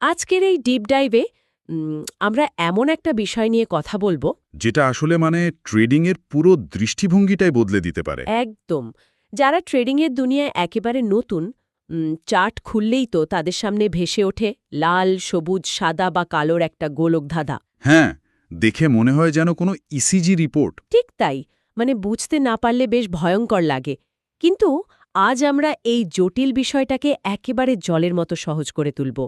আজকের এই ডিপ ডাইভে আমরা এমন একটা বিষয় নিয়ে কথা বলবো। যেটা আসলে ট্রেডিংয়ের পুরো দৃষ্টিভঙ্গিটাই বদলে দিতে পারে। একদম, যারা ট্রেডিংয়ের দুনিয়ায় একেবারে নতুন, চার্ট খুললেই তো তাদের সামনে ভেসে ওঠে লাল, সবুজ, সাদা বা কালোর একটা গোলকধাঁধা। হ্যাঁ, দেখে মনে হয় যেন কোনো ইসিজি রিপোর্ট। ঠিক তাই, বুঝতে না পারলে বেশ ভয়ঙ্কর লাগে। কিন্তু আজ আমরা এই জটিল বিষয়টাকে একেবারে জলের মতো সহজ করে তুলব।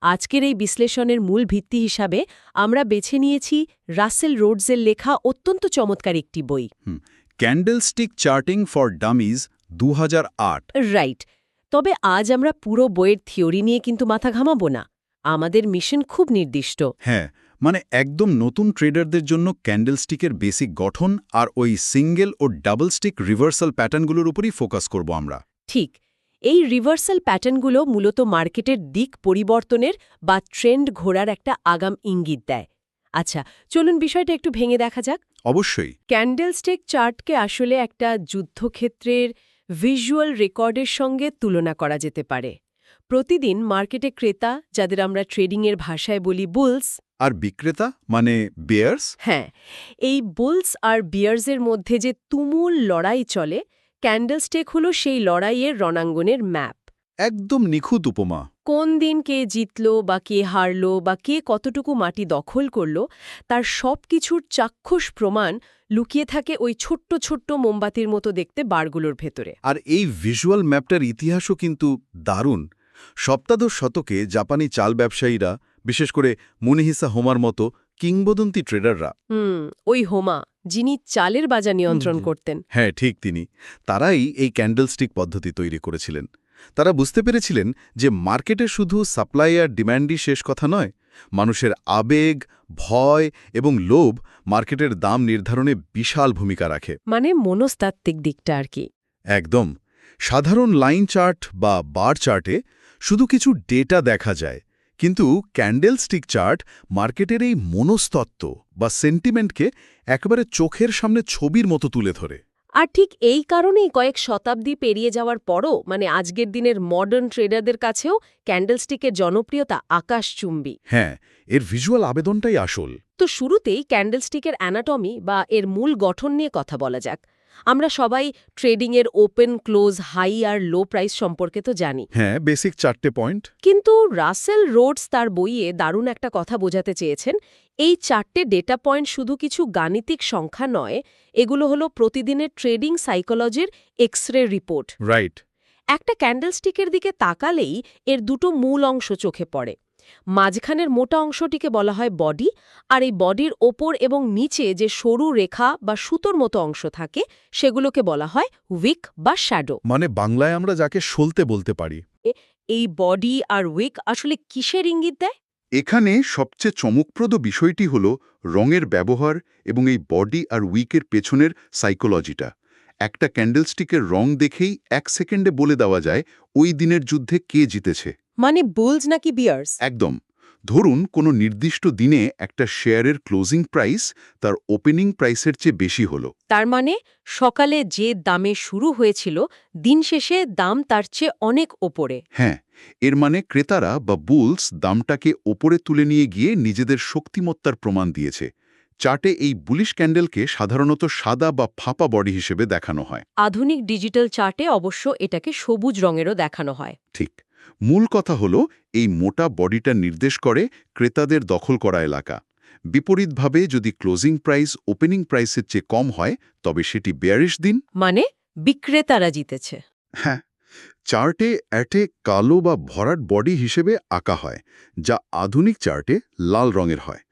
আজকের এই বিশ্লেষণের মূল ভিত্তি হিসাবে আমরা বেছে নিয়েছি রাসেল রোডসের লেখা অত্যন্ত চমৎকার একটি বই। Candlestick charting for dummies 2008। Right. তবে আজ আমরা পুরো বইয়ের থিওরি নিয়ে কিন্তু মাথা ঘামাবো না। আমাদের মিশন খুব নির্দিষ্ট। হ্যাঁ, একদম নতুন ট্রেডারদের জন্য ক্যান্ডেলস্টিকের বেসিক গঠন আর ওই single O double stick reversal প্যাটার্নগুলোর উপরই ফোকাস করব আমরা। ঠিক, এই রিভার্সাল প্যাটার্নগুলো মূলত মার্কেটের দিক পরিবর্তনের বা ট্রেন্ড ঘোরার একটা আগাম ইঙ্গিত দেয়। আচ্ছা, চলুন বিষয়টা একটু ভেঙে দেখা যাক। অবশ্যই। ক্যান্ডেলস্টিক চার্টকে আসলে একটা যুদ্ধক্ষেত্রের ভিজুয়াল রেকর্ডের সঙ্গে তুলনা করা যেতে পারে। প্রতিদিন মার্কেটে ক্রেতা, যাদের আমরা ট্রেডিংয়ের ভাষায় বলি বুলস, আর বিক্রেতা বেয়ার্স। হ্যাঁ, এই বুলস আর বিয়ার্সের মধ্যে যে তুমুল লড়াই চলে, ক্যান্ডেলস্টিক হলো সেই লড়াইয়ের রণাঙ্গনের ম্যাপ। একদম নিখুঁত উপমা। কোন দিন কে জিতল বা কে হারল বা কে কতটুকু মাটি দখল করল, তার সব কিছুর চাক্ষুষ প্রমাণ লুকিয়ে থাকে ওই ছোট্ট ছোট্ট মোমবাতির মতো দেখতে বারগুলোর ভেতরে। আর এই ভিজুয়াল ম্যাপটার ইতিহাসও কিন্তু দারুণ। সপ্তাদশ শতকে জাপানি চাল ব্যবসায়ীরা, বিশেষ করে মুনিহিসা হোমার মতো কিংবদন্তি ট্রেডাররা, ওই হোমা, যিনি চালের বাজার নিয়ন্ত্রণ করতেন। হ্যাঁ ঠিক তিনি, তারাই এই ক্যান্ডেলস্টিক পদ্ধতি তৈরি করেছিলেন। তারা বুঝতে পেরেছিলেন যে মার্কেটে শুধু সাপ্লাই আর ডিম্যান্ডই শেষ কথা নয়, মানুষের আবেগ, ভয় এবং লোভ মার্কেটের দাম নির্ধারণে বিশাল ভূমিকা রাখে। মনস্তাত্ত্বিক দিকটা আর কি। একদম। সাধারণ লাইন চার্ট বা বার চার্টে শুধু কিছু ডেটা দেখা যায়, কিন্তু ক্যান্ডেলস্টিক চার্ট মার্কেটের এই মনস্তত্ত্ব বা সেন্টিমেন্টকে একেবারে চোখের সামনে ছবির মতো তুলে ধরে। আর ঠিক এই কারণেই কয়েক শতাব্দী পেরিয়ে যাওয়ার পরও আজকের দিনের মডার্ন ট্রেডারদের কাছেও ক্যান্ডেলস্টিকের জনপ্রিয়তা আকাশচুম্বী। হ্যাঁ, এর ভিজুয়াল আবেদনটাই আসল। তো শুরুতেই ক্যান্ডেলস্টিকের অ্যানাটমি বা এর মূল গঠন নিয়ে কথা বলা যাক। আমরা সবাই ট্রেডিংয়ের ওপেন, ক্লোজ, হাই আর লো প্রাইস সম্পর্কে তো জানি। হ্যাঁ, বেসিক 4টে পয়েন্ট। কিন্তু রাসেল রোডস তার বইয়ে দারুণ একটা কথা বোঝাতে চেয়েছেন। এই 4টে ডেটা পয়েন্ট শুধু কিছু গাণিতিক সংখ্যা নয়, এগুলো হলো প্রতিদিনের ট্রেডিং সাইকোলজির এক্স-রে রিপোর্ট। রাইট। একটা ক্যান্ডেলস্টিকের দিকে তাকালেই এর দুটো মূল অংশ চোখে পড়ে। মাঝখানের মোটা অংশটিকে বলা হয় বডি, আর এই বডির ওপর এবং নিচে যে সরু রেখা বা সুতোর মতো অংশ থাকে, সেগুলোকে বলা হয় উইক বা শ্যাডো। বাংলায় আমরা যাকে সলতে বলতে পারি। এই বডি আর উইক আসলে কিসের ইঙ্গিত দেয়? এখানে সবচেয়ে চমকপ্রদ বিষয়টি হল রঙের ব্যবহার এবং এই বডি আর উইকের পেছনের সাইকোলজিটা। একটা ক্যান্ডেলস্টিকের রং দেখেই 1 সেকেন্ডে বলে দেওয়া যায় ওই দিনের যুদ্ধে কে জিতেছে। বুলস নাকি বিয়ার্স? একদম। ধরুন কোনো নির্দিষ্ট দিনে একটা শেয়ারের ক্লোজিং প্রাইস তার ওপেনিং প্রাইসের চেয়ে বেশি হলো। তার সকালে যে দামে শুরু হয়েছিল, দিন শেষে দাম তার চেয়ে অনেক ওপরে। হ্যাঁ, এর ক্রেতারা বা বুলস দামটাকে ওপরে তুলে নিয়ে গিয়ে নিজেদের শক্তিমত্তার প্রমাণ দিয়েছে। চার্টে এই বুলিশ ক্যান্ডেলকে সাধারণত সাদা বা ফাঁপা বডি হিসেবে দেখানো হয়। আধুনিক ডিজিটাল চার্টে অবশ্য এটাকে সবুজ রঙেরও দেখানো হয়। ঠিক। মূল কথা হলো এই মোটা বডিটা নির্দেশ করে ক্রেতাদের দখল করা এলাকা। বিপরীতভাবে যদি ক্লোজিং প্রাইস ওপেনিং প্রাইসের চেয়ে কম হয়, তবে সেটি বেয়ারিশ দিন, বিক্রেতারা জিতেছে। হ্যাঁ। চার্টে অ্যাটে কালো বা ভরাট বডি হিসেবে আঁকা হয়, যা আধুনিক চার্টে লাল রঙের হয়।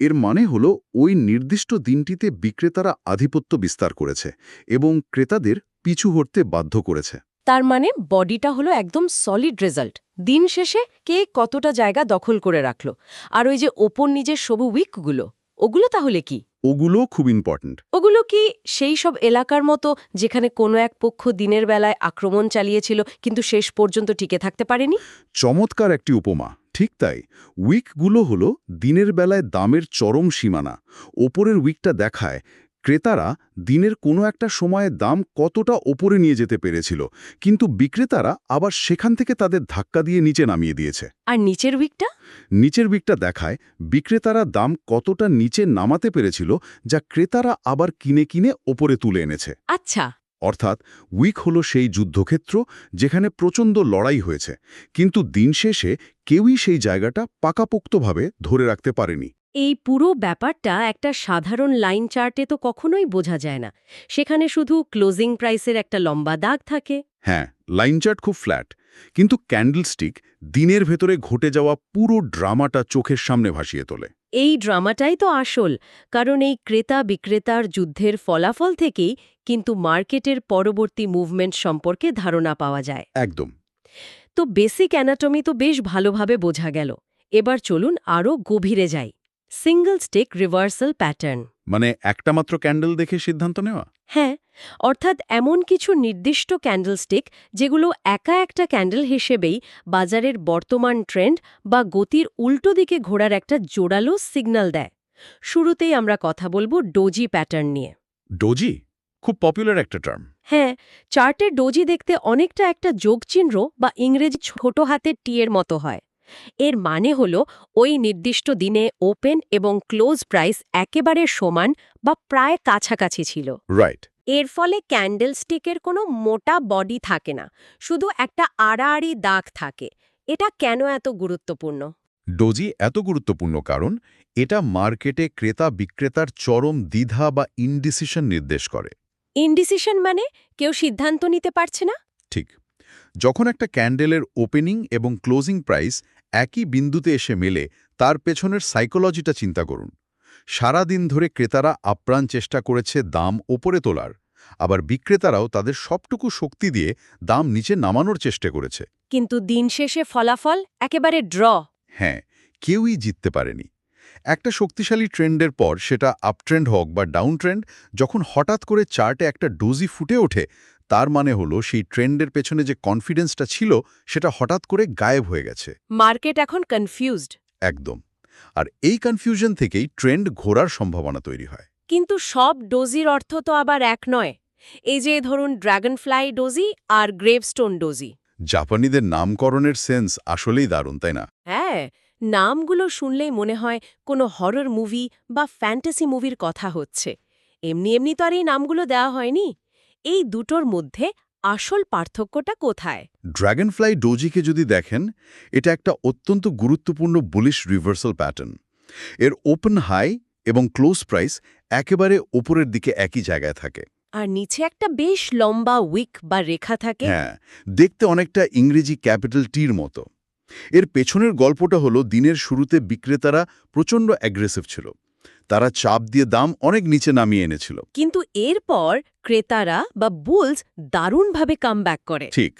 এর হলো ওই নির্দিষ্ট দিনটিতে বিক্রেতারা আধিপত্য বিস্তার করেছে এবং ক্রেতাদের পিছু হটতে বাধ্য করেছে। তার বডিটা হলো একদম সলিড রেজাল্ট, দিন শেষে কে কতটা জায়গা দখল করে রাখলো। আর ওই যে ওপর নিজের সবু উইকগুলো, ওগুলো তাহলে কি? ওগুলো খুব ইম্পর্ট্যান্ট। ওগুলো কি সেই সব এলাকার মতো যেখানে কোনো এক পক্ষ দিনের বেলায় আক্রমণ চালিয়েছিল কিন্তু শেষ পর্যন্ত টিকে থাকতে পারেনি? চমৎকার একটি উপমা। ঠিক তাই। উইকগুলো হলো দিনের বেলায় দামের চরম সীমানা। ওপরের উইকটা দেখায় ক্রেতারা দিনের কোনো একটা সময়ে দাম কতটা ওপরে নিয়ে যেতে পেরেছিল, কিন্তু বিক্রেতারা আবার সেখান থেকে তাদের ধাক্কা দিয়ে নিচে নামিয়ে দিয়েছে। আর নিচের উইকটা? নিচের উইকটা দেখায় বিক্রেতারা দাম কতটা নিচে নামাতে পেরেছিল, যা ক্রেতারা আবার কিনে কিনে ওপরে তুলে এনেছে। আচ্ছা। অর্থাৎ উইক হলো সেই যুদ্ধক্ষেত্র যেখানে প্রচণ্ড লড়াই হয়েছে, কিন্তু দিন শেষে কেউই সেই জায়গাটা পাকাপোক্তভাবে ধরে রাখতে পারেনি। এই পুরো ব্যাপারটা একটা সাধারণ লাইন চার্টে তো কখনোই বোঝা যায় না। সেখানে শুধু ক্লোজিং প্রাইসের একটা লম্বা দাগ থাকে। হ্যাঁ, লাইন চার্ট খুব ফ্ল্যাট, কিন্তু ক্যান্ডেলস্টিক দিনের ভেতরে ঘটে যাওয়া পুরো ড্রামাটা চোখের সামনে ভাসিয়ে তোলে। এই ড্রামাটাই তো আসল, কারণ এই ক্রেতা বিক্রেতার যুদ্ধের ফলাফল থেকেই কিন্তু মার্কেটের পরবর্তী মুভমেন্ট সম্পর্কে ধারণা পাওয়া যায়। একদম। তো বেসিক অ্যানাটমি তো বেশ ভালোভাবে বোঝা গেল। এবার চলুন আরও গভীরে যাই। Single stick reversal pattern. মানে একটা মাত্র ক্যান্ডেল দেখে সিদ্ধান্ত নেওয়া? হ্যাঁ, অর্থাৎ এমন কিছু নির্দিষ্ট ক্যান্ডেলস্টিক যেগুলো একা একটা ক্যান্ডেল হিসেবেই বাজারের বর্তমান ট্রেন্ড বা গতির উল্টো দিকে ঘোরার একটা জোরালো সিগন্যাল দেয়। শুরুতেই আমরা কথা বলবো ডোজি প্যাটার্ন নিয়ে। ডোজি খুব পপুলার একটা টার্ম। হ্যাঁ, চার্টের ডোজি দেখতে অনেকটা একটা যোগচিহ্ন বা ইংরেজি ছোট হাতের টি এর মতো হয়। এর মানে হল ওই নির্দিষ্ট দিনে ওপেন এবং ক্লোজ প্রাইস একেবারে সমান বা প্রায় কাছাকাছি ছিল। রাইট। এর ফলে ক্যান্ডেলস্টিকের কোনো মোটা বডি থাকে না, শুধু একটা আড়াআড়ি দাগ থাকে। এটা কেন এত গুরুত্বপূর্ণ? ডোজি এত গুরুত্বপূর্ণ কারণ এটা মার্কেটে ক্রেতা বিক্রেতার চরম দ্বিধা বা ইনডিসিশন নির্দেশ করে। ইনডিসিশন মানে কেউ সিদ্ধান্ত নিতে পারছে না? ঠিক। যখন একটা ক্যান্ডেলের ওপেনিং এবং ক্লোজিং প্রাইস একই বিন্দুতে এসে মেলে, তার পেছনের সাইকোলজিটা চিন্তা করুন। সারা দিন ধরে ক্রেতারা আপ্রাণ চেষ্টা করেছে দাম ওপরে তোলার, আবার বিক্রেতারাও তাদের সবটুকু শক্তি দিয়ে দাম নিচে নামানোর চেষ্টা করেছে। কিন্তু দিন শেষে ফলাফল একেবারে ড্র। হ্যাঁ, কেউই জিততে পারেনি। একটা শক্তিশালী ট্রেন্ডের পর, সেটা আপট্রেন্ড হোক বা ডাউন ট্রেন্ড, যখন হঠাৎ করে চার্টে একটা ডোজি ফুটে ওঠে, তার মানে হলো সেই ট্রেন্ডের পেছনে যে কনফিডেন্সটা ছিল সেটা হঠাৎ করে গায়েব হয়ে গেছে। মার্কেট এখন কনফিউজড। একদম। আর এই কনফিউশন থেকেই ট্রেন্ড ঘোরার সম্ভাবনা তৈরি হয়। কিন্তু সব ডোজির অর্থ তো আবার এক নয়। এই যে ধরুন ড্রাগনফ্লাই ডোজি আর গ্রেভস্টোন ডোজি। জাপানিদের নামকরণের সেন্স আসলেই দারুণ, তাই না? হ্যাঁ, নামগুলো শুনলেই মনে হয় কোনো হরর মুভি বা ফ্যান্টাসি মুভির কথা হচ্ছে। এমনি এমনি তো আর এই নামগুলো দেওয়া হয়নি। এই দুটোর মধ্যে আসল পার্থক্যটা কোথায়? ড্র্যাগনফ্লাই ডোজিকে যদি দেখেন, এটা একটা অত্যন্ত গুরুত্বপূর্ণ বুলিশ রিভার্সাল প্যাটার্ন। এর ওপেন হাই এবং ক্লোজ প্রাইস একেবারে ওপরের দিকে একই জায়গায় থাকে। আর নিচে একটা বেশ লম্বা উইক বা রেখা থাকে। হ্যাঁ, দেখতে অনেকটা ইংরেজি ক্যাপিটাল টির মতো। এর পেছনের গল্পটা হলো, দিনের শুরুতে বিক্রেতারা প্রচণ্ড অ্যাগ্রেসিভ ছিল। তারা চাপ দিয়ে দাম অনেক নিচে নামিয়ে এনেছিল। কিন্তু এরপর ক্রেতারা বা বুলস দারুণভাবে কামব্যাক করে। ঠিক,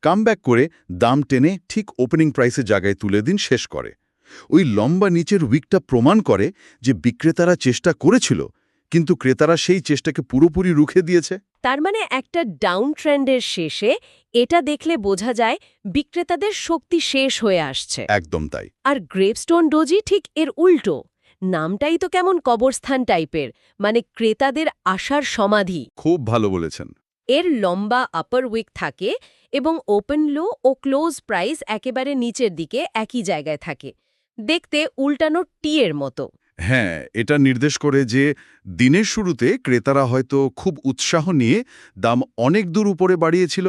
কামব্যাক করে দাম টেনে ঠিক ওপেনিং প্রাইসের জায়গায় তুলে দিন শেষ করে। ওই লম্বা নিচের উইকটা প্রমাণ করে যে বিক্রেতারা চেষ্টা করেছিল, কিন্তু ক্রেতারা সেই চেষ্টাকে পুরোপুরি রুখে দিয়েছে। তার মানে একটা ডাউন ট্রেন্ডের শেষে এটা দেখলে বোঝা যায় বিক্রেতাদের শক্তি শেষ হয়ে আসছে। একদম তাই। আর গ্রেভস্টোন ডোজি ঠিক এর উল্টো। নামটাই তো কেমন কবরস্থান টাইপের, মানে ক্রেতাদের আশার সমাধি। খুব ভালো বলেছেন। এর লম্বা আপার উইক থাকে এবং ওপেন লো ও ক্লোজ প্রাইস একেবারে নিচের দিকে একই জায়গায় থাকে, দেখতে উল্টানো টি এর মতো। হ্যাঁ, এটা নির্দেশ করে যে দিনের শুরুতে ক্রেতারা হয়তো খুব উৎসাহ নিয়ে দাম অনেক দূর উপরে বাড়িয়েছিল,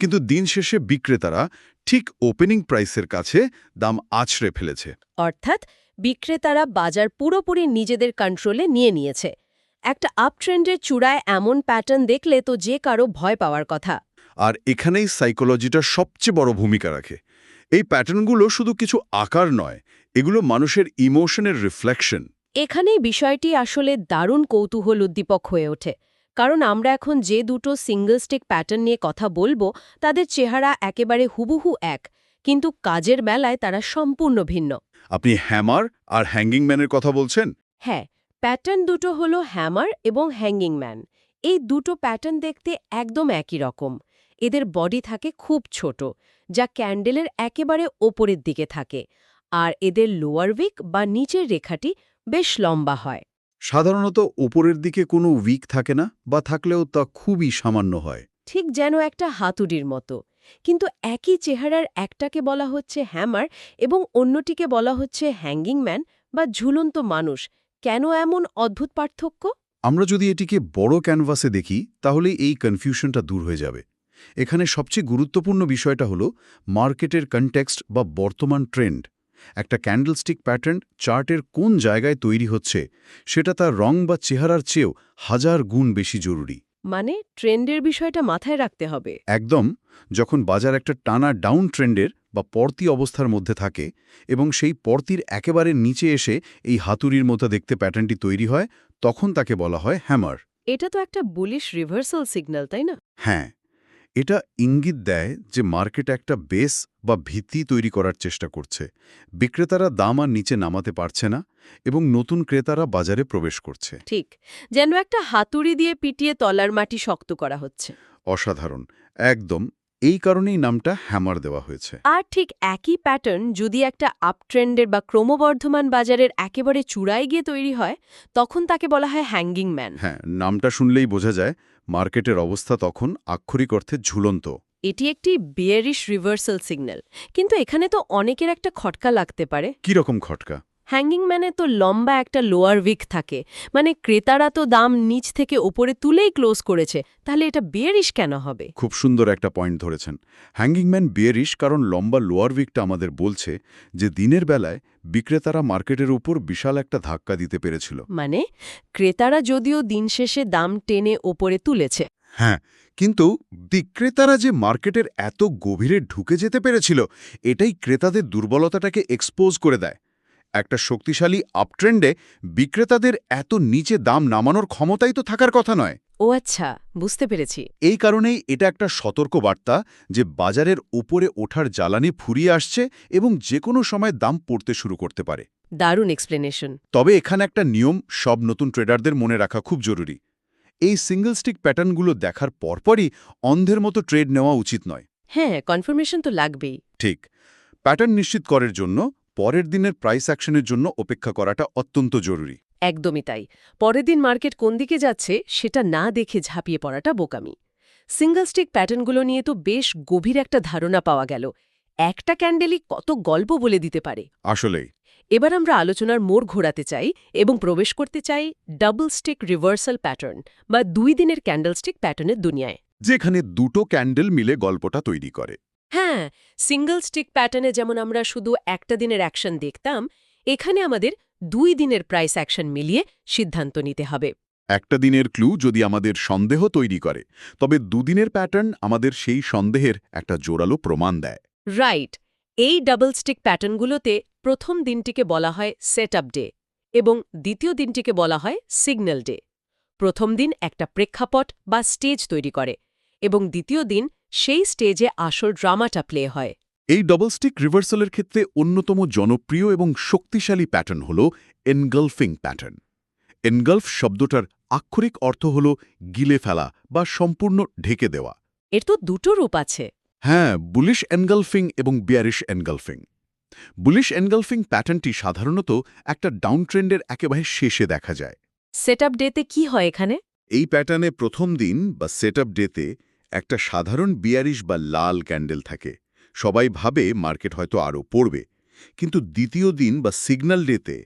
কিন্তু দিন শেষে বিক্রেতারা ঠিক ওপেনিং প্রাইসের কাছে দাম আছড়ে ফেলেছে। অর্থাৎ বিক্রেতারা বাজার পুরোপুরি নিজেদের কন্ট্রোলে নিয়ে নিয়েছে। একটা আপট্রেন্ডের চূড়ায় এমন প্যাটার্ন দেখলে তো যে কারো ভয় পাওয়ার কথা। আর এখানেই সাইকোলজিটা সবচেয়ে বড় ভূমিকা রাখে। এই প্যাটার্নগুলো শুধু কিছু আকার নয়, এগুলো মানুষের ইমোশনের রিফ্লেকশন। এখানেই বিষয়টি আসলে দারুণ কৌতূহল উদ্দীপক হয়ে ওঠে, কারণ আমরা এখন যে দুটো সিঙ্গল স্টিক প্যাটার্ন নিয়ে কথা বলবো তাদের চেহারা একেবারে হুবহু এক, কিন্তু কাজের বেলায় তারা সম্পূর্ণ ভিন্ন। আপনি হ্যামার আর হ্যাঙ্গিং ম্যানের কথা বলছেন? হ্যাঁ, প্যাটার্ন দুটো হলো হ্যামার এবং হ্যাঙ্গিং ম্যান। এই দুটো প্যাটার্ন দেখতে একদম একই রকম। এদের বডি থাকে খুব ছোট, যা ক্যান্ডেলের একেবারে ওপরের দিকে থাকে, আর এদের লোয়ার উইক বা নিচের রেখাটি বেশ লম্বা হয়। সাধারণত ওপরের দিকে কোনো উইক থাকে না, বা থাকলেও তা খুবই সামান্য হয়। ঠিক যেন একটা হাতুড়ির মতো। কিন্তু একই চেহারার একটাকে বলা হচ্ছে হ্যামার এবং অন্যটিকে বলা হচ্ছে হ্যাঙ্গিং ম্যান বা ঝুলন্ত মানুষ। কেন এমন অদ্ভুত পার্থক্য? আমরা যদি এটিকে বড় ক্যানভাসে দেখি, তাহলে এই কনফিউশনটা দূর হয়ে যাবে। এখানে সবচেয়ে গুরুত্বপূর্ণ বিষয়টা হলো মার্কেটের কনটেক্সট বা বর্তমান ট্রেন্ড। একটা ক্যান্ডেলস্টিক প্যাটার্ন চার্টের কোন জায়গায় তৈরি হচ্ছে, সেটা তার রং বা চেহারার চেয়েও হাজার গুণ বেশি জরুরি। মানে ট্রেন্ডের বিষয়টা মাথায় রাখতে হবে। একদম। যখন বাজার একটা টানা ডাউন ট্রেন্ডের বা পড়তি অবস্থার মধ্যে থাকে এবং সেই পড়তির একেবারে নিচে এসে এই হাতুড়ির মতো দেখতে প্যাটার্নটি তৈরি হয়, তখন তাকে বলা হয় হ্যামার। এটা তো একটা বুলিশ রিভার্সাল সিগন্যাল, তাই না? হ্যাঁ, এটা ইঙ্গিত দেয় যে মার্কেট একটা বেস বা ভিত্তি তৈরি করার চেষ্টা করছে। বিক্রেতারা দাম আর নিচে নামাতে পারছে না এবং নতুন ক্রেতারা বাজারে প্রবেশ করছে। ঠিক, যেন একটা হাতুড়ি দিয়ে পিটিয়ে তলার মাটি শক্ত করা হচ্ছে। অসাধারণ। একদম। এই কারণেই নামটা হ্যামার দেওয়া হয়েছে। আর ঠিক একই প্যাটার্ন যদি একটা আপট্রেন্ডের বা ক্রমবর্ধমান বাজারের একেবারে চূড়ায় গিয়ে তৈরি হয়, তখন তাকে বলা হয় হ্যাঙ্গিং ম্যান। হ্যাঁ, নামটা শুনলেই বোঝা যায় মার্কেটের অবস্থা তখন আক্ষরিক অর্থে ঝুলন্ত। এটি একটি বিয়ারিশ রিভার্সাল সিগন্যাল। কিন্তু এখানে তো অনেকের একটা খটকা লাগতে পারে। কি রকম খটকা? হ্যাঙ্গিং ম্যানে তো লম্বা একটা লোয়ার উইক থাকে, মানে ক্রেতারা তো দাম নিচ থেকে ওপরে তুলেই ক্লোজ করেছে, তাহলে এটা বিয়ারিশ কেন হবে? খুব সুন্দর একটা পয়েন্ট ধরেছেন। হ্যাঙ্গিংম্যান বিয়ারিশ কারণ লম্বা লোয়ার উইকটা আমাদের বলছে যে দিনের বেলায় বিক্রেতারা মার্কেটের উপর বিশাল একটা ধাক্কা দিতে পেরেছিল। মানে ক্রেতারা যদিও দিন শেষে দাম টেনে ওপরে তুলেছে। হ্যাঁ, কিন্তু বিক্রেতারা যে মার্কেটের এত গভীরে ঢুকে যেতে পেরেছিল, এটাই ক্রেতাদের দুর্বলতাটাকে এক্সপোজ করে দেয়। একটা শক্তিশালী আপট্রেন্ডে বিক্রেতাদের এত নিচে দাম নামানোর ক্ষমতাই তো থাকার কথা নয়। ও আচ্ছা, বুঝতে পেরেছি। এই কারণেই এটা একটা সতর্ক বার্তা যে বাজারের উপরে ওঠার জ্বালানি ফুরিয়ে আসছে এবং যে কোনো সময় দাম পড়তে শুরু করতে পারে। দারুণ এক্সপ্লেনেশন। তবে এখানে একটা নিয়ম সব নতুন ট্রেডারদের মনে রাখা খুব জরুরি। এই সিঙ্গল স্টিক প্যাটার্নগুলো দেখার পরপরই অন্ধের মতো ট্রেড নেওয়া উচিত নয়। হ্যাঁ, কনফার্মেশন তো লাগবেই। ঠিক। প্যাটার্ন নিশ্চিত করার জন্য পরের দিনের প্রাইস অ্যাকশনের জন্য অপেক্ষা করাটা অত্যন্ত জরুরি। একদমই তাই। পরের দিন মার্কেট কোন দিকে যাচ্ছে সেটা না দেখে ঝাঁপিয়ে পড়াটা বোকামি। সিঙ্গল স্টিক প্যাটার্নগুলো নিয়ে তো বেশ গভীর একটা ধারণা পাওয়া গেল। একটা ক্যান্ডেলই কত গল্প বলে দিতে পারে। আসলেই। এবার আমরা আলোচনার মোড় ঘোরাতে চাই এবং প্রবেশ করতে চাই ডাবল স্টিক রিভার্সাল প্যাটার্ন বা 2 দিনের ক্যান্ডেলস্টিক প্যাটার্নের দুনিয়ায়। যেখানে দুটো ক্যান্ডেল মিলে গল্পটা তৈরি করে। হ্যাঁ, সিঙ্গল স্টিক প্যাটার্নে যেমন আমরা শুধু একটা দিনের অ্যাকশন দেখতাম, এখানে আমাদের 2 দিনের প্রাইস অ্যাকশন মিলিয়ে সিদ্ধান্ত নিতে হবে। একটা দিনের ক্লু যদি আমাদের সন্দেহ তৈরি করে, তবে দুদিনের প্যাটার্ন আমাদের সেই সন্দেহের একটা জোরালো প্রমাণ দেয়। রাইট। এই ডাবল স্টিক প্যাটার্নগুলোতে প্রথম দিনটিকে বলা হয় সেট আপ ডে এবং দ্বিতীয় দিনটিকে বলা হয় সিগন্যাল ডে। প্রথম দিন একটা প্রেক্ষাপট বা স্টেজ তৈরি করে এবং দ্বিতীয় দিন সেই স্টেজে আসল ড্রামাটা প্লে হয়। এই ডবল স্টিক রিভার্সালের ক্ষেত্রে অন্যতম জনপ্রিয় এবং শক্তিশালী প্যাটার্ন হল এনগালফিং প্যাটার্ন। এনগালফ শব্দটার আক্ষরিক অর্থ হল গিলে ফেলা বা সম্পূর্ণ ঢেকে দেওয়া। এর তো দুটো রূপ আছে। হ্যাঁ, বুলিশ এনগালফিং এবং বিয়ারিশ এনগালফিং। বুলিশ এনগালফিং প্যাটার্নটি সাধারণত একটা ডাউন ট্রেন্ডের একেবারে শেষে দেখা যায়। সেট আপ ডেতে কি হয় এখানে? এই প্যাটার্নে প্রথম দিন বা সেট আপ ডেতে একটা সাধারণ বিয়ারিশ বা লাল ক্যান্ডেল থাকে। সবাই ভাবে মার্কেট হয়তো আরও পড়বে। কিন্তু দ্বিতীয় দিন বা সিগন্যাল ডেতে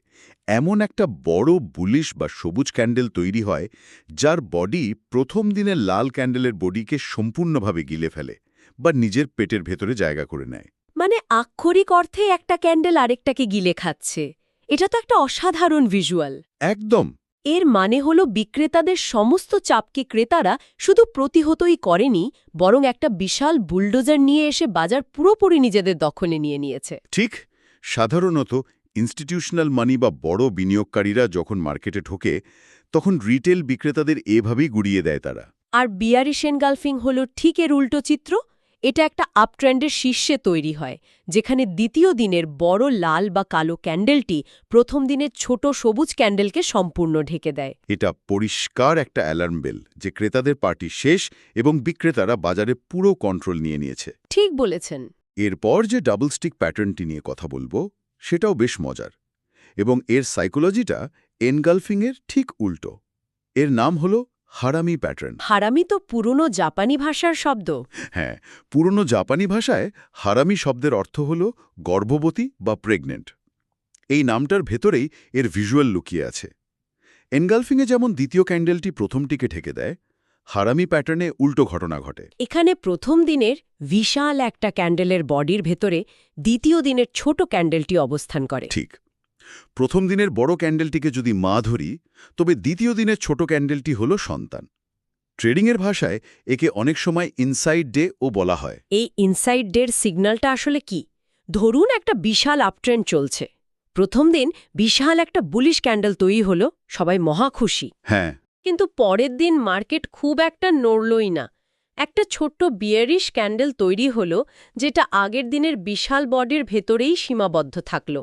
এমন একটা বড় বুলিশ বা সবুজ ক্যান্ডেল তৈরি হয়, যার বডি প্রথম দিনের লাল ক্যান্ডেলের বডিকে সম্পূর্ণভাবে গিলে ফেলে বা নিজের পেটের ভেতরে জায়গা করে নেয়। মানে আক্ষরিক অর্থে একটা ক্যান্ডেল আরেকটাকে গিলে খাচ্ছে। এটা তো একটা অসাধারণ ভিজুয়াল। একদম। এর মানে হলো বিক্রেতাদের সমস্ত চাপকে ক্রেতারা শুধু প্রতিহতই করেনি, বরং একটা বিশাল বুলডোজার নিয়ে এসে বাজার পুরোপুরি নিজেদের দখলে নিয়ে নিয়েছে। ঠিক। সাধারণত ইনস্টিটিউশনাল মানি বা বড় বিনিয়োগকারীরা যখন মার্কেটে ঢোকে, তখন রিটেল বিক্রেতাদের এভাবেই গুড়িয়ে দেয় তারা। আর বিয়ারিশ এনগালফিং হল ঠিক এর উল্টো চিত্র। এটা একটা আপট্রেন্ডের শীর্ষে তৈরি হয়, যেখানে দ্বিতীয় দিনের বড় লাল বা কালো ক্যান্ডেলটি প্রথম দিনের ছোট সবুজ ক্যান্ডেলকে সম্পূর্ণ ঢেকে দেয়। এটা পরিষ্কার একটা অ্যালার্ম বেল যে ক্রেতাদের পার্টি শেষ এবং বিক্রেতারা বাজারে পুরো কন্ট্রোল নিয়ে নিয়েছে। ঠিক বলেছেন। এরপর যে ডাবল স্টিক প্যাটার্নটি নিয়ে কথা বলবো, সেটাও বেশ মজার। এবং এর সাইকোলজিটা এনগালফিংয়ের ঠিক উল্টো। এর নাম হল হারামি প্যাটার্ন। হারামি তো পুরনো জাপানি ভাষার শব্দ। হ্যাঁ, পুরনো জাপানি ভাষায় হারামি শব্দের অর্থ হল গর্ভবতী বা প্রেগনেন্ট। এই নামটার ভেতরেই এর ভিজুয়াল লুকিয়ে আছে। এনগালফিংয়ে যেমন দ্বিতীয় ক্যান্ডেলটি প্রথমটিকে ঢেকে দেয়, হারামি প্যাটার্নে উল্টো ঘটনা ঘটে। এখানে প্রথম দিনের বিশাল একটা ক্যান্ডেলের বডির ভেতরে দ্বিতীয় দিনের ছোট ক্যান্ডেলটি অবস্থান করে। ঠিক, প্রথম দিনের বড় ক্যান্ডেলটিকে যদি মা ধরি, তবে দ্বিতীয় দিনের ছোট ক্যান্ডেলটি হল সন্তান। ট্রেডিংয়ের ভাষায় একে অনেক সময় ইনসাইড ডে ও বলা হয়। এই ইনসাইড ডের সিগন্যালটা আসলে কি? ধরুন একটা বিশাল আপট্রেন্ড চলছে, প্রথম দিন বিশাল একটা বুলিশ ক্যান্ডেল তৈরি হলো, সবাই মহা খুশি। হ্যাঁ, কিন্তু পরের দিন মার্কেট খুব একটা নড়লই না, একটা ছোট্ট বিয়ারিশ ক্যান্ডেল তৈরি হলো, যেটা আগের দিনের বিশাল বডির ভেতরেই সীমাবদ্ধ থাকল।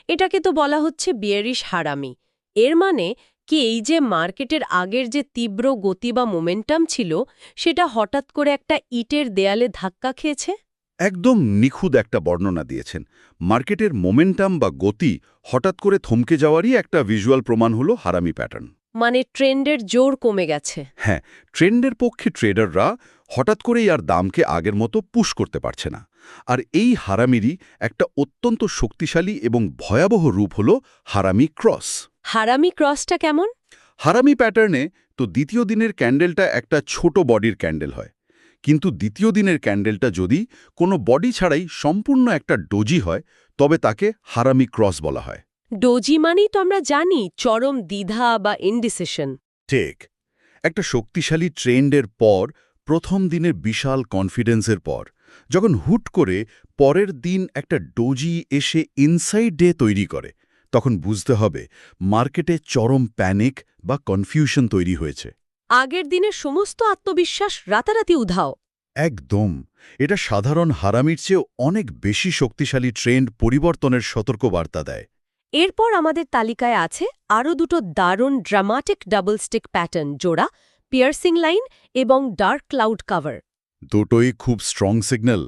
এটাকে তো বলা হচ্ছে বিয়ারিশ হারামি। এর মানে কি, এই যে মার্কেটের আগের যে তীব্র গতি বা মোমেন্টাম ছিল, সেটা হঠাৎ করে একটা ইটের দেয়ালে ধাক্কা খেয়েছে। একদম নিখুঁত একটা বর্ণনা দিয়েছেন। মার্কেটের মোমেন্টাম বা গতি হঠাৎ করে থমকে যাওয়ারই একটা ভিজুয়াল প্রমাণ হলো হারামি প্যাটার্ন। মানে ট্রেন্ডের জোর কমে গেছে। হ্যাঁ, ট্রেন্ডের পক্ষে ট্রেডাররা হঠাৎ করেই আর দামকে আগের মতো পুশ করতে পারছে না। আর এই হারামিরই একটা অত্যন্ত শক্তিশালী এবং ভয়াবহ রূপ হল হারামি ক্রস। হারামি ক্রসটা কেমন? হারামি প্যাটার্নে তো দ্বিতীয় দিনের ক্যান্ডেলটা একটা ছোট বডির ক্যান্ডেল হয়, কিন্তু দ্বিতীয় দিনের ক্যান্ডেলটা যদি কোনো বডি ছাড়াই সম্পূর্ণ একটা ডোজি হয়, তবে তাকে হারামি ক্রস বলা হয়। ডোজি মানেই তো আমরা জানি চরম দ্বিধা বা ইনডিসিশন। ঠিক, একটা শক্তিশালী ট্রেন্ডের পর, প্রথম দিনের বিশাল কনফিডেন্সের পর, যখন হুট করে পরের দিন একটা ডোজি এসে ইনসাইড ডে তৈরি করে, তখন বুঝতে হবে মার্কেটে চরম প্যানিক বা কনফিউশন তৈরি হয়েছে। আগের দিনের সমস্ত আত্মবিশ্বাস রাতারাতি উধাও। একদম, এটা সাধারণ হারামির চেয়েও অনেক বেশি শক্তিশালী ট্রেন্ড পরিবর্তনের সতর্কবার্তা দেয়। এরপর আমাদের তালিকায় আছে আরও দুটো দারুণ ড্রামাটিক ডাবল স্টিক প্যাটার্ন জোড়া, পিয়ার্সিং লাইন এবং ডার্ক ক্লাউড কভার। দুটোই খুব strong signal.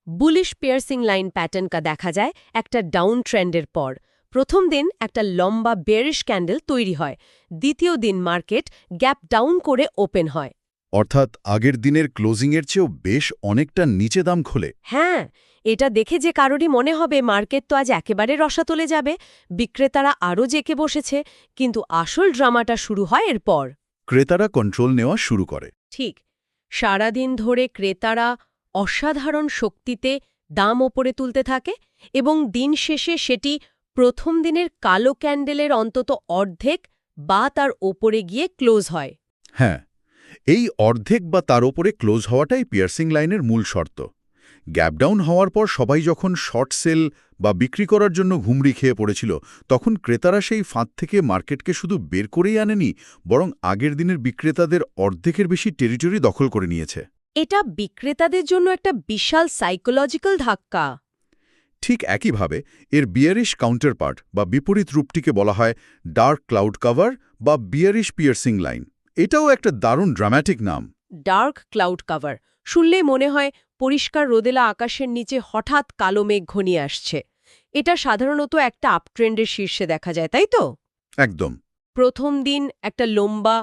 Bullish piercing line প্যাটার্নটা দেখা যায় একটা ডাউন ট্রেন্ডের পর। প্রথম দিন একটা লম্বা বেয়ারিশ ক্যান্ডেল তৈরি হয়, দ্বিতীয় দিন মার্কেট গ্যাপ ডাউন করে ওপেন হয়। অর্থাৎ আগের দিনের ক্লোজিংয়ের চেয়েও বেশ অনেকটা নিচে দাম খোলে। হ্যাঁ, এটা দেখে যে কারোরই মনে হবে মার্কেট তো আজ একেবারে রসাতলে যাবে, বিক্রেতারা আরও জেকে বসেছে, কিন্তু আসল ড্রামাটা শুরু হয় এরপর। ক্রেতারা কন্ট্রোল নেওয়া শুরু করে। ঠিক, সারাদিন ধরে ক্রেতারা অসাধারণ শক্তিতে দাম ওপরে তুলতে থাকে এবং দিন শেষে সেটি প্রথম দিনের কালো ক্যান্ডেলের অন্তত অর্ধেক বা তার ওপরে গিয়ে ক্লোজ হয়। হ্যাঁ, এই অর্ধেক বা তার ওপরে ক্লোজ হওয়াটাই পিয়ার্সিং লাইনের মূল শর্ত। গ্যাপডাউন হওয়ার পর সবাই যখন শর্ট সেল বা বিক্রি করার জন্য ঘুমড়ি খেয়ে পড়েছিল, তখন ক্রেতারা সেই ফাঁদ থেকে মার্কেটকে শুধু বের করেই আনেনি, বরং আগের দিনের বিক্রেতাদের অর্ধেকের বেশি টেরিটরি দখল করে নিয়েছে। এটা বিক্রেতাদের জন্য একটা বিশাল সাইকোলজিক্যাল ধাক্কা। ঠিক একইভাবে এর বিয়ারিশ কাউন্টারপার্ট বা বিপরীত রূপটিকে বলা হয় ডার্ক ক্লাউড কভার বা বিয়ারিশ পিয়ার্সিং লাইন। এটাও একটা দারুণ ড্রামাটিক নাম। ডার্ক ক্লাউড কভার শুনলেই মনে হয় পরিষ্কার রোদেলা আকাশের নিচে হঠাৎ কালো মেঘ ঘনিয়ে আসছে। এটা সাধারণত একটা আপট্রেন্ডের শীর্ষে দেখা যায়, তাই তো? একদম। প্রথম দিন একটা লম্বা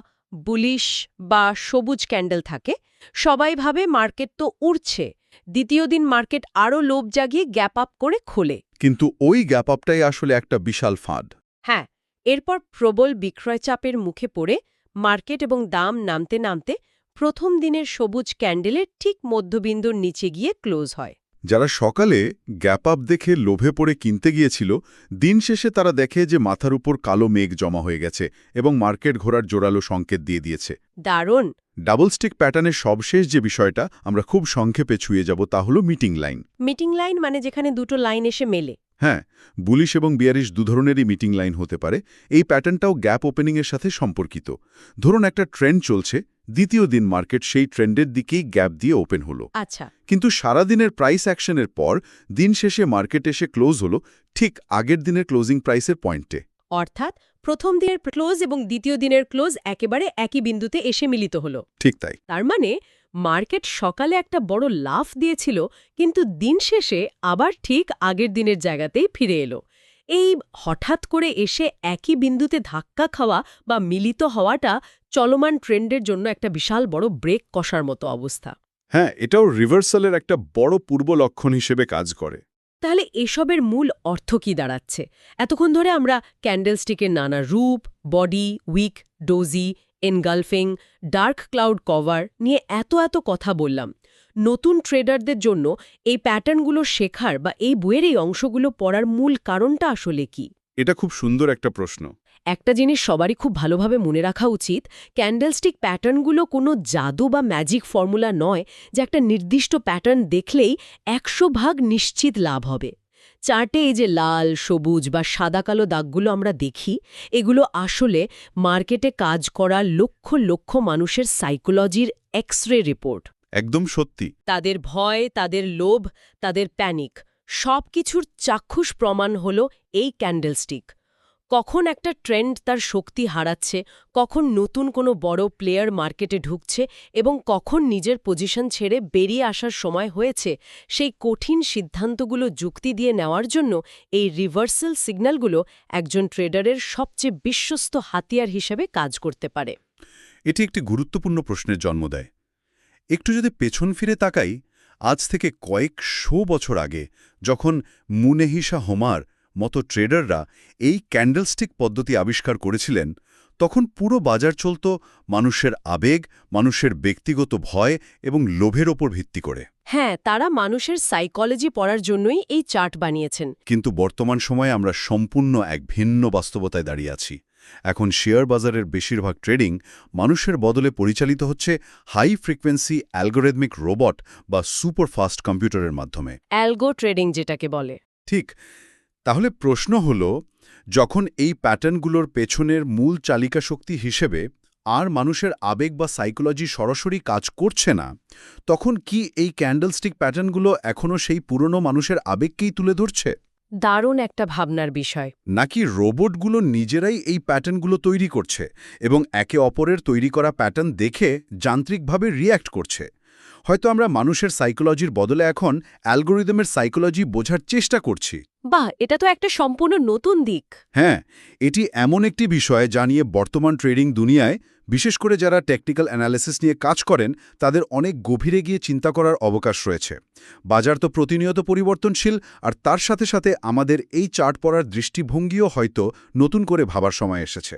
বুলিশ বা সবুজ ক্যান্ডেল থাকে, সবাই ভাবে মার্কেট তো উড়ছে। দ্বিতীয় দিন মার্কেট আরও লোভ জাগিয়ে গ্যাপ আপ করে খোলে। কিন্তু ওই গ্যাপ আপটাই আসলে একটা বিশাল ফাঁদ। হ্যাঁ, এরপর প্রবল বিক্রয় চাপের মুখে পড়ে মার্কেট এবং দাম নামতে নামতে প্রথম দিনের সবুজ ক্যান্ডেলের ঠিক মধ্যবিন্দুর নিচে গিয়ে ক্লোজ হয়। যারা সকালে গ্যাপ আপ দেখে লোভে পড়ে কিনতে গিয়েছিল, দিন শেষে তারা দেখে যে মাথার উপর কালো মেঘ জমা হয়ে গেছে এবং মার্কেট ঘোরার জোরালো সংকেত দিয়ে দিয়েছে। দারুণ। ডাবল স্টিক প্যাটার্নের সবশেষ যে বিষয়টা আমরা খুব সংক্ষেপে ছুঁয়ে যাব, তা হলো মিটিং লাইন। মিটিং লাইন মানে যেখানে দুটো লাইন এসে মেলে। হ্যাঁ, বুলিশ এবং বিয়ারিশ দুধরনেরই মিটিং লাইন হতে পারে। এই প্যাটার্নটাও গ্যাপ ওপেনিংয়ের সাথে সম্পর্কিত। ধরুন একটা ট্রেন্ড চলছে, দ্বিতীয় দিন মার্কেট সেই ট্রেন্ডের দিকেই গ্যাপ দিয়ে ওপেন হলো। আচ্ছা, কিন্তু সারাদিনের প্রাইস অ্যাকশনের পর দিন শেষে মার্কেট এসে ক্লোজ হলো ঠিক আগের দিনের ক্লোজিং প্রাইসের পয়েন্টে। অর্থাৎ প্রথম দিনের ক্লোজ এবং দ্বিতীয় দিনের ক্লোজ একেবারে একই বিন্দুতে এসে মিলিত হলো। ঠিক তাই। তার মানে মার্কেট সকালে একটা বড় লাফ দিয়েছিল, কিন্তু দিন শেষে আবার ঠিক আগের দিনের জায়গাতেই ফিরে এলো। এই হঠাৎ করে এসে একই বিন্দুতে ধাক্কা খাওয়া বা মিলিত হওয়াটা চলমান ট্রেন্ডের জন্য একটা বিশাল বড় ব্রেক কষার মতো অবস্থা। হ্যাঁ, এটাও রিভার্সালের একটা বড় পূর্ব লক্ষণ হিসেবে কাজ করে। তাহলে এসবের মূল অর্থ কি দাঁড়াচ্ছে? এতক্ষণ ধরে আমরা ক্যান্ডেলস্টিকের নানা রূপ, body, wick, doji, engulfing, dark cloud cover নিয়ে এত কথা বললাম। নতুন ট্রেডারদের জন্য এই প্যাটার্নগুলো শেখার বা এই বইয়ের এই অংশগুলো পড়ার মূল কারণটা আসলে কি? এটা খুব সুন্দর একটা প্রশ্ন। একটা জিনিস সবারই খুব ভালোভাবে মনে রাখা উচিত, ক্যান্ডেলস্টিক প্যাটার্নগুলো কোনো জাদু বা ম্যাজিক ফর্মুলা নয় যে একটা নির্দিষ্ট প্যাটার্ন দেখলেই ১০০% নিশ্চিত লাভ হবে। চার্টে এই যে লাল, সবুজ বা সাদা কালো দাগগুলো আমরা দেখি, এগুলো আসলে মার্কেটে কাজ করা লক্ষ মানুষের সাইকোলজির এক্স-রে রিপোর্ট। একদম সত্যি। তাদের ভয়, তাদের লোভ, তাদের প্যানিক সবকিছুর চাক্ষুষ প্রমাণ হল এই ক্যান্ডেলস্টিক। কখন একটা ট্রেন্ড তার শক্তি হারাচ্ছে, কখন নতুন কোনো বড় প্লেয়ার মার্কেটে ঢুকছে এবং কখন নিজের পজিশন ছেড়ে বেরিয়ে আসার সময় হয়েছে, সেই কঠিন সিদ্ধান্তগুলো যুক্তি দিয়ে নেওয়ার জন্য এই রিভার্সাল সিগন্যালগুলো একজন ট্রেডারের সবচেয়ে বিশ্বস্ত হাতিয়ার হিসেবে কাজ করতে পারে। এটি একটি গুরুত্বপূর্ণ প্রশ্নের জন্ম দেয়। একটু যদি পেছন ফিরে তাকাই, আজ থেকে কয়েকশো বছর আগে যখন মুনেহিশা হোমার মতো ট্রেডাররা এই ক্যান্ডেলস্টিক পদ্ধতি আবিষ্কার করেছিলেন, তখন পুরো বাজার চলত মানুষের আবেগ, মানুষের ব্যক্তিগত ভয় এবং লোভের ওপর ভিত্তি করে। হ্যাঁ, তারা মানুষের সাইকোলজি পড়ার জন্যই এই চার্ট বানিয়েছেন। কিন্তু বর্তমান সময়ে আমরা সম্পূর্ণ এক ভিন্ন বাস্তবতায় দাঁড়িয়ে আছি। এখন শেয়ার বাজারের বেশিরভাগ ট্রেডিং মানুষের বদলে পরিচালিত হচ্ছে হাই ফ্রিকোয়েন্সি অ্যালগোরিদমিক রোবট বা সুপারফাস্ট কম্পিউটারের মাধ্যমে। অ্যালগো ট্রেডিং যেটাকে বলে। ঠিক। তাহলে প্রশ্ন হল, যখন এই প্যাটার্নগুলোর পেছনের মূল চালিকা শক্তি হিসেবে আর মানুষের আবেগ বা সাইকোলজি সরাসরি কাজ করছে না, তখন কি এই ক্যান্ডেলস্টিক প্যাটার্নগুলো এখনও সেই পুরনো মানুষের আবেগকেই তুলে ধরছে? দারুণ একটা ভাবনার বিষয়। নাকি রোবটগুলো নিজেরাই এই প্যাটার্নগুলো তৈরি করছে এবং একে অপরের তৈরি করা প্যাটার্ন দেখে যান্ত্রিকভাবে রিয়্যাক্ট করছে? হয়তো আমরা মানুষের সাইকোলজির বদলে এখন অ্যালগোরিদমের সাইকোলজি বোঝার চেষ্টা করছি। বাহ, এটা তো একটা সম্পূর্ণ নতুন দিক। হ্যাঁ, এটি এমন একটি বিষয় যা নিয়ে বর্তমান ট্রেডিং দুনিয়ায়, বিশেষ করে যারা টেকনিক্যাল অ্যানালিসিস নিয়ে কাজ করেন, তাদের অনেক গভীরে গিয়ে চিন্তা করার অবকাশ রয়েছে। বাজার তো প্রতিনিয়ত পরিবর্তনশীল, আর তার সাথে সাথে আমাদের এই চার্ট পড়ার দৃষ্টিভঙ্গিও হয়তো নতুন করে ভাবার সময় এসেছে।